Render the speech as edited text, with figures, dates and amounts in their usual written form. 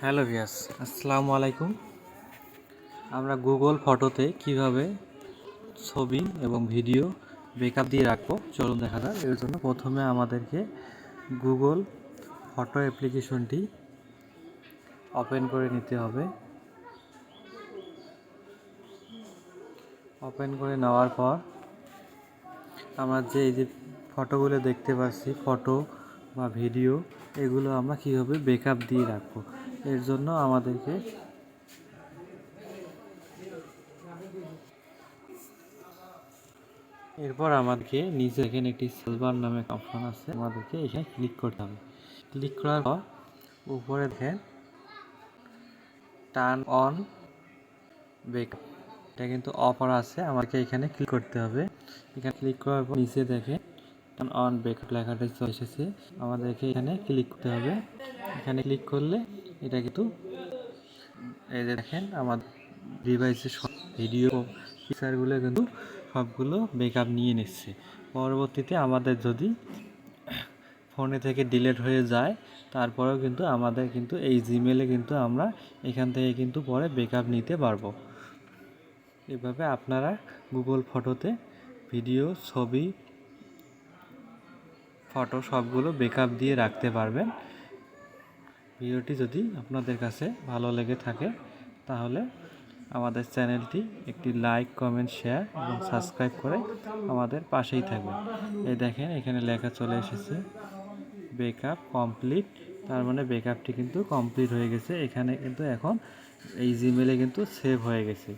Hello ভিয়াস, আসসালামু আলাইকুম। আমরা গুগল ফটোতে কিভাবে ছবি এবং ভিডিও ব্যাকআপ দিয়ে রাখবো চলুন দেখা যাক। এর জন্য প্রথমে আমাদেরকে গুগল ফটো অ্যাপ্লিকেশনটি ওপেন করে নিতে হবে। ওপেন করে নেওয়ার পর আমরা এই যে ফটোগুলো দেখতে পাচ্ছি, ফটো বা ভিডিও, এগুলো আমরা কীভাবে ব্যাকআপ দিয়ে রাখবো, এর জন্য আমাদেরকে এরপর আমাদেরকে নিচে এখানে একটি সার্ভার নামে অপশন আছে, আমাদেরকে এখানে ক্লিক করতে হবে। ক্লিক করার পর উপরে দেখেন টার্ন অন ব্যাকআপ, এটা কিন্তু অফার আছে, আমাকে এখানে ক্লিক করতে হবে। এখানে ক্লিক করার পর নিচে দেখেন টার্ন অন ব্যাকআপ লেখাটা চলে এসেছে, আমাদেরকে এখানে ক্লিক করতে হবে। এখানে ক্লিক করলে এটা কিন্তু এই যে দেখেন আমার ডিভাইসের সব ভিডিও পিকচারগুলো কিন্তু সবগুলো ব্যাকআপ নিয়ে নিচ্ছে। পরবর্তীতে আমাদের যদি ফোনে থেকে ডিলিট হয়ে যায় তারপরেও কিন্তু আমাদের কিন্তু এই জিমেলে কিন্তু আমরা এখান থেকে কিন্তু পরে ব্যাকআপ নিতে পারবো। এভাবে আপনারা গুগল ফটোতে ভিডিও, ছবি, ফটো সবগুলো ব্যাকআপ দিয়ে রাখতে পারবেন। ভিডিওটি যদি আপনাদের কাছে ভালো লেগে থাকে তাহলে আমাদের চ্যানেলটি একটি লাইক, কমেন্ট, শেয়ার এবং সাবস্ক্রাইব করে আমাদের পাশেই থাকবেন। এই দেখেন এখানে লেখা চলে এসেছে ব্যাকআপ কমপ্লিট, তার মানে ব্যাকআপটি কিন্তু কমপ্লিট হয়ে গেছে। এখানে কিন্তু এখন এই জিমেলে কিন্তু সেভ হয়ে গেছে।